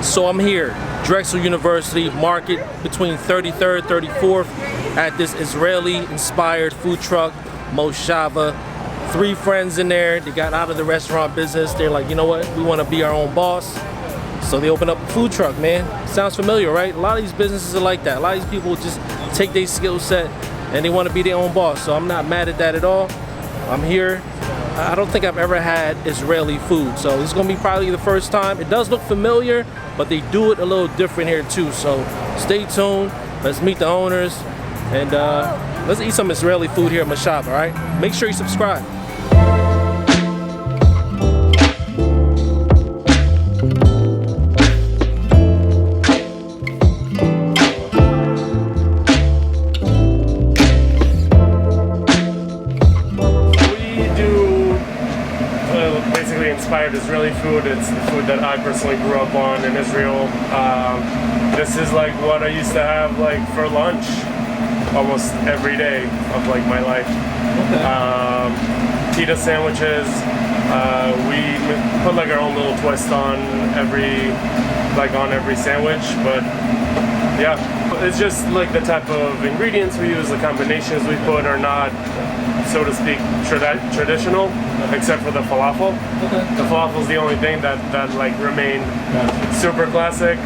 So I'm here, Drexel University Market between 33rd, 34th at this Israeli-inspired food truck, Moshava. 3 friends in there, they got out of the restaurant business. They're like, you know what, we want to be our own boss. So they opened up a food truck, man. Sounds familiar, right? A lot of these businesses are like that. A lot of these people just take their skill set and they want to be their own boss. So I'm not mad at that at all. I'm here. I don't think I've ever had Israeli food, so this is gonna be probably the first time. It does look familiar, but they do it a little different here too. So stay tuned. Let's meet the owners and let's eat some Israeli food here at Moshava, all right? Make sure you subscribe. Inspired Israeli food. It's the food that I personally grew up on in Israel. This is like what I used to have like for lunch almost every day of like my life. Okay. Pita sandwiches. We put like our own little twist on every sandwich, but yeah, it's just like the type of ingredients we use, the combinations we put are not, so to speak, traditional, except for the falafel. Okay. The falafel is the only thing that like remained super classic.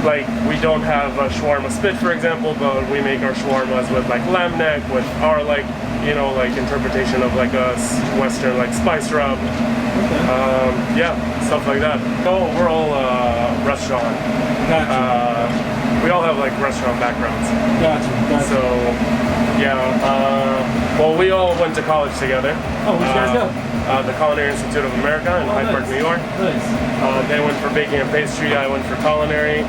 Like we don't have a shawarma spit, for example, but we make our shawarmas with like lamb neck, with our like, you know, like interpretation of like a Western like spice rub. Okay. Yeah, stuff like that. Oh, we're all restaurant. Gotcha. We all have like restaurant backgrounds. Gotcha. So yeah, well, we all went to college together. Oh, where'd you guys go? The Culinary Institute of America in Hyde Park, New York. Nice. They went for baking and pastry, I went for culinary.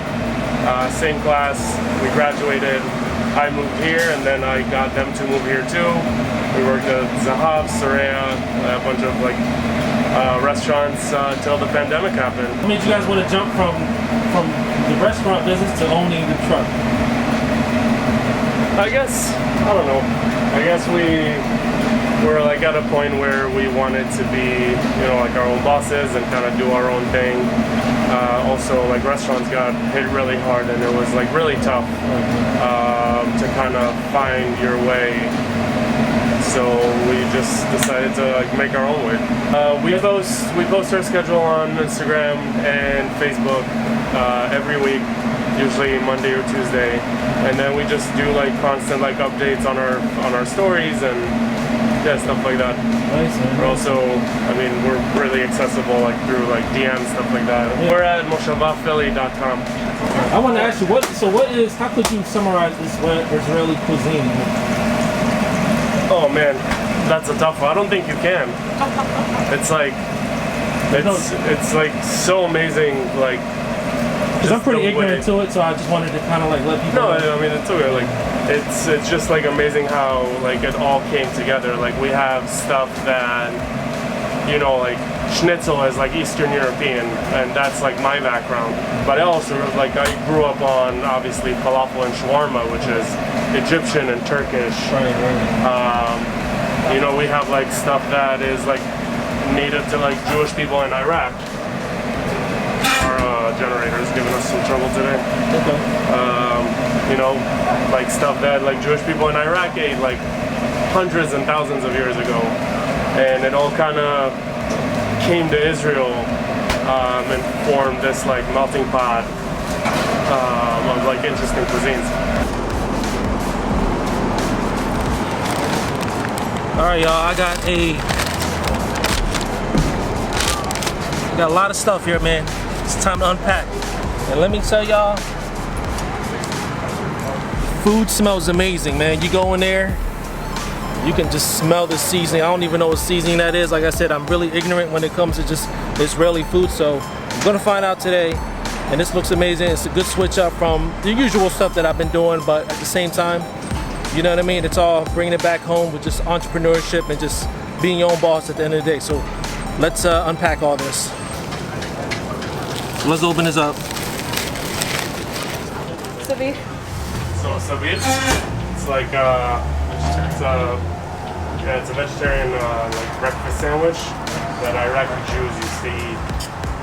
Same class, we graduated. I moved here and then I got them to move here too. We worked at Zahav, Soraya, a bunch of like restaurants till the pandemic happened. What made you guys want to jump from the restaurant business to owning the truck? I guess, I don't know. I guess we were like at a point where we wanted to be, you know, like our own bosses and kind of do our own thing. Also, like restaurants got hit really hard and it was like really tough to kind of find your way. So we just decided to like make our own way. We post our schedule on Instagram and Facebook every week, usually Monday or Tuesday, and then we just do like constant like updates on our stories and yeah, stuff like that. Nice, man. We're also, I mean, we're really accessible like through like DMs, stuff like that. Yeah. We're at moshavahphilly.com. I want to ask you, how could you summarize this Israeli cuisine? Oh man, that's a tough one. I don't think you can. It's like, it's like so amazing, like. Because I'm pretty ignorant to it, so I just wanted to kind of like let people know. I mean, it's okay. Like, it's just like amazing how like it all came together. Like we have stuff that, you know, like schnitzel is like Eastern European, and that's like my background. But I also like I grew up on obviously falafel and shawarma, which is Egyptian and Turkish. Right. You know, we have like stuff that is like native to like Jewish people in Iraq. Our generator is giving us some trouble today. Okay. You know, like stuff that like Jewish people in Iraq ate like hundreds and thousands of years ago, and it all kind of came to Israel and formed this like melting pot of like interesting cuisines. All right, y'all. I got a lot of stuff here, man. It's time to unpack. And let me tell y'all, food smells amazing, man. You go in there, you can just smell the seasoning. I don't even know what seasoning that is. Like I said, I'm really ignorant when it comes to just Israeli food, so I'm gonna find out today. And this looks amazing. It's a good switch up from the usual stuff that I've been doing, but at the same time, you know what I mean? It's all bringing it back home with just entrepreneurship and just being your own boss at the end of the day. So let's unpack all this. Let's open this up. Sabir. So sabir, it's like it's a vegetarian like breakfast sandwich that Iraqi Jews used to eat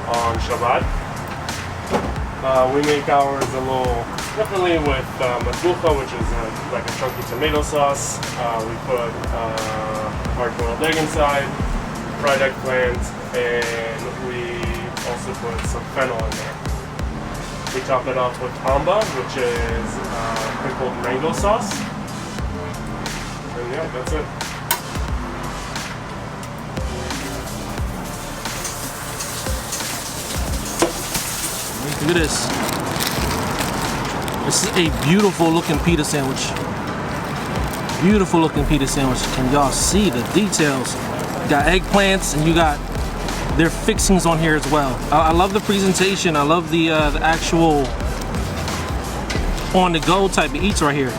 on Shabbat. We make ours a little differently with matbucha, which is like a chunky tomato sauce. We put hard-boiled egg inside, fried eggplant, and we also put some fennel in there. We top it off with amba, which is pickled mango sauce. And yeah, that's it. Look at this. This is a beautiful looking pita sandwich. Beautiful looking pita sandwich. Can y'all see the details? You got eggplants and you got their fixings on here as well. I love the presentation. I love the actual on the go type of eats right here.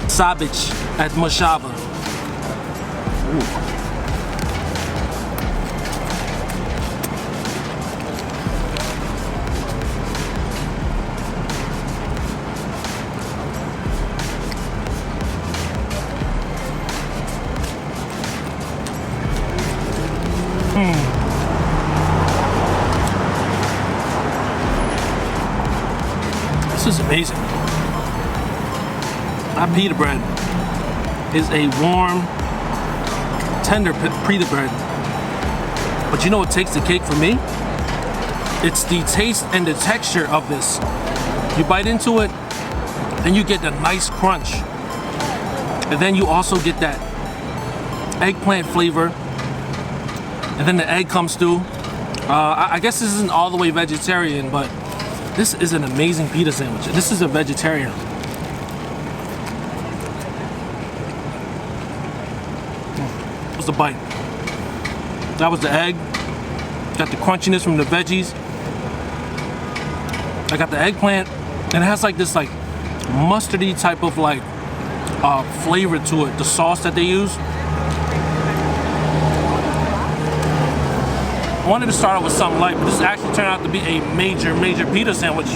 Sabich at Moshava. Ooh. This is amazing. That pita bread is a warm, tender pita bread. But you know what takes the cake for me? It's the taste and the texture of this. You bite into it, and you get the nice crunch. And then you also get that eggplant flavor. And then the egg comes through. I guess this isn't all the way vegetarian, but this is an amazing pita sandwich. This is a vegetarian. What's the bite? That was the egg. Got the crunchiness from the veggies. I got the eggplant, and it has like this like mustardy type of like flavor to it. The sauce that they use. I wanted to start out with something light, but this actually turned out to be a major pita sandwich.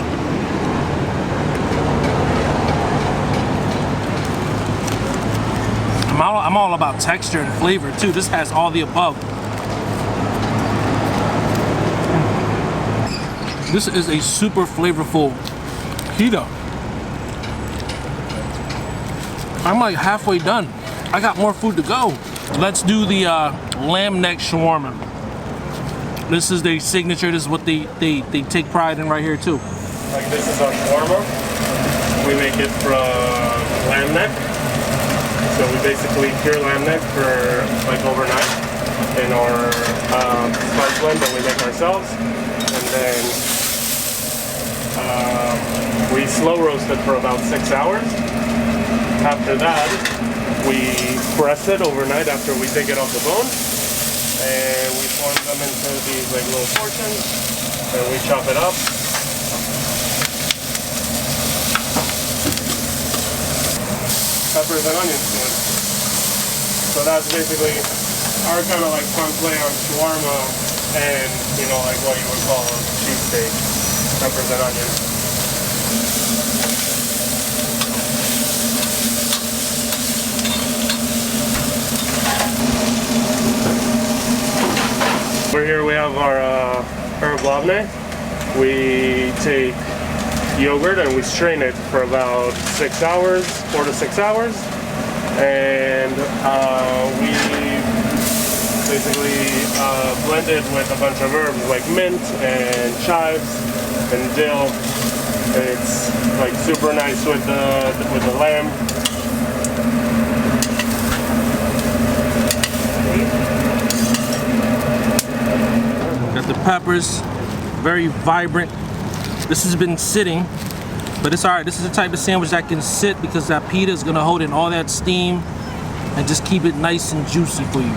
I'm all about texture and flavor too. This has all the above. This is a super flavorful pita. I'm like halfway done. I got more food to go. Let's do the lamb neck shawarma. This is their signature. This is what they take pride in right here too. Like this is our shawarma. We make it from lamb neck. So we basically cure lamb neck for like overnight in our spice blend that we make ourselves, and then we slow roast it for about 6 hours. After that, we press it overnight after we take it off the bone, and we form them into these like little portions, and we chop it up. Peppers and onions to it. So that's basically our kind of like fun play on shawarma and, you know, like what you would call a cheesesteak. Peppers and onions. Over here we have our herb labneh. We take yogurt and we strain it for about 6 hours, 4 to 6 hours, and we basically blend it with a bunch of herbs like mint and chives and dill. It's like super nice with the lamb. Got the peppers, very vibrant. This has been sitting, but it's all right. This is the type of sandwich that can sit because that pita is gonna hold in all that steam and just keep it nice and juicy for you.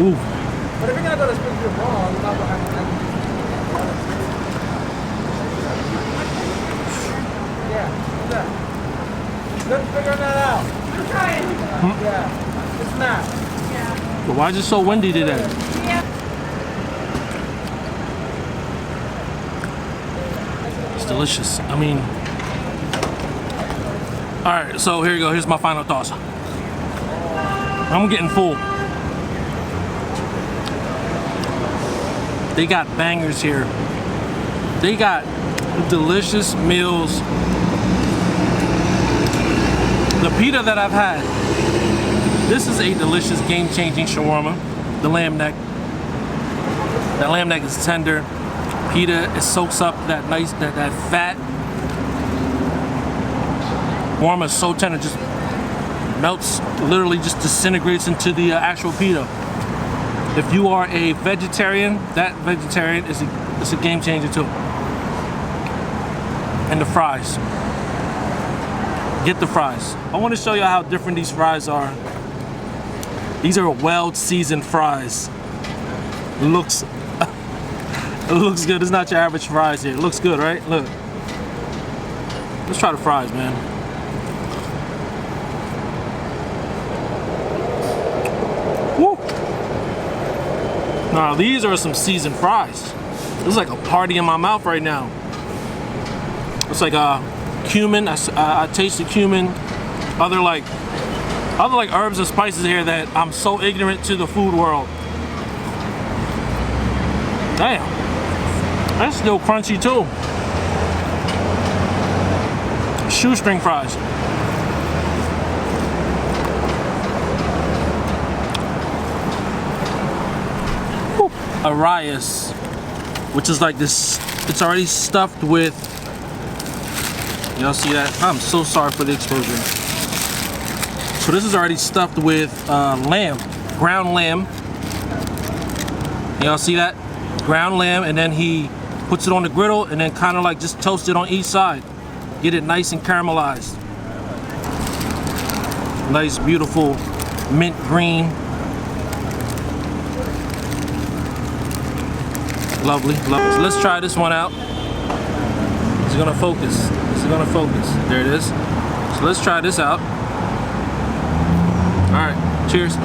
Ooh. But if you're gonna go to Springfield Mall, you're not gonna have to. Yeah, what's that? Let's figure that out. I'm trying. Yeah, it's not. But why is it so windy today? It's delicious. I mean, all right, so here you go. Here's my final thoughts. I'm getting full. They got bangers here. They got delicious meals. The pita that I've had, this is a delicious game-changing shawarma. The lamb neck. That lamb neck is tender. Pita, it soaks up that nice, that fat. Shawarma is so tender, just melts, literally just disintegrates into the actual pita. If you are a vegetarian, that vegetarian is a game changer too. And the fries. Get the fries. I want to show you how different these fries are. These are well-seasoned fries. It looks good. It's not your average fries here. It looks good, right? Look. Let's try the fries, man. Woo! Now these are some seasoned fries. This is like a party in my mouth right now. It's like cumin. I tasted cumin. Other like herbs and spices here that I'm so ignorant to the food world. Damn, that's still crunchy too. Shoestring fries. Woo. Arias, which is like this. It's already stuffed with. Y'all see that? I'm so sorry for the exposure. So this is already stuffed with lamb, ground lamb. Y'all see that? Ground lamb, and then he puts it on the griddle and then kind of like just toast it on each side. Get it nice and caramelized. Nice, beautiful mint green. Lovely, lovely. So let's try this one out. It's gonna focus. It's gonna focus. There it is. So let's try this out. All right, cheers.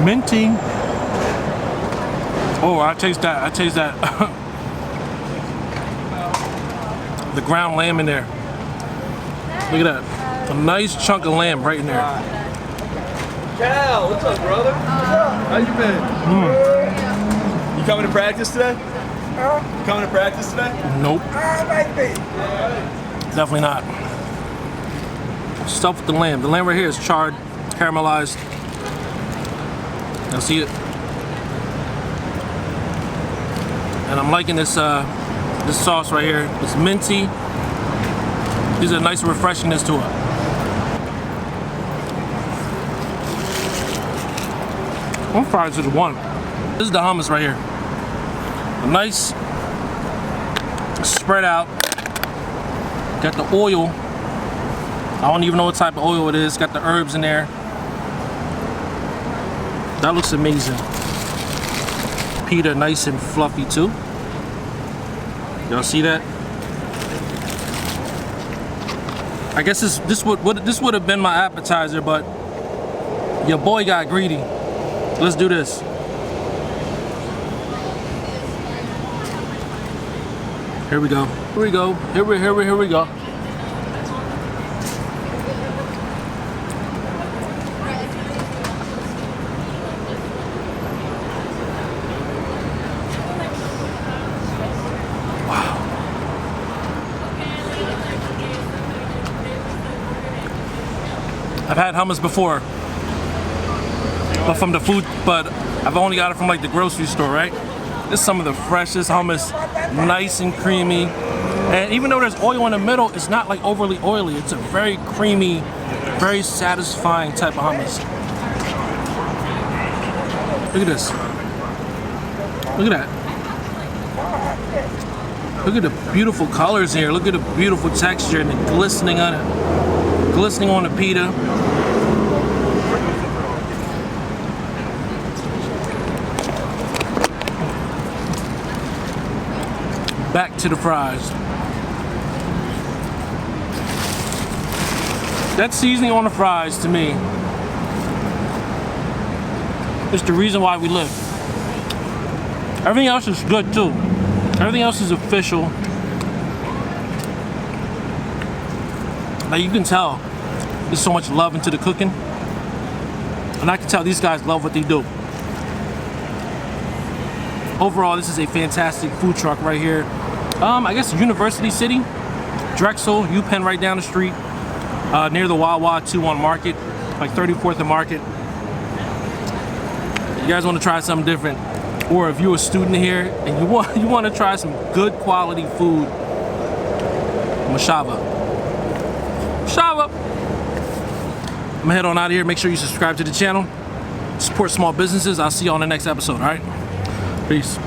Minty. Oh, I taste that. I taste that. The ground lamb in there. Look at that. A nice chunk of lamb right in there. Cal, what's up, brother? How you been? You coming to practice today? You coming to practice today? Nope. Definitely not. Stuff with the lamb. The lamb right here is charred, caramelized. Y'all see it? And I'm liking this this sauce right here. It's minty. There's a nice refreshingness to it. One fries to the one. This is the hummus right here. A nice spread out. Got the oil. I don't even know what type of oil it is. Got the herbs in there. That looks amazing. Pita nice and fluffy too. Y'all see that? I guess this would have been my appetizer, but your boy got greedy. Let's do this. Here we go. Here we go. Here we go. I've had hummus before, but I've only got it from like the grocery store, right? This is some of the freshest hummus, nice and creamy. And even though there's oil in the middle, it's not like overly oily. It's a very creamy, very satisfying type of hummus. Look at this. Look at that. Look at the beautiful colors here. Look at the beautiful texture and the glistening on it. Glistening on the pita. Back to the fries. That seasoning on the fries, to me, is the reason why we live. Everything else is good too. Everything else is official. Like you can tell, there's so much love into the cooking. And I can tell these guys love what they do. Overall, this is a fantastic food truck right here. I guess University City, Drexel, UPenn right down the street, near the Wawa 2 on Market, like 34th and Market. You guys want to try something different, or if you're a student here and you want to try some good quality food, Moshava. Moshava. I'm gonna head on out of here. Make sure you subscribe to the channel. Support small businesses. I'll see you on the next episode. All right. Peace.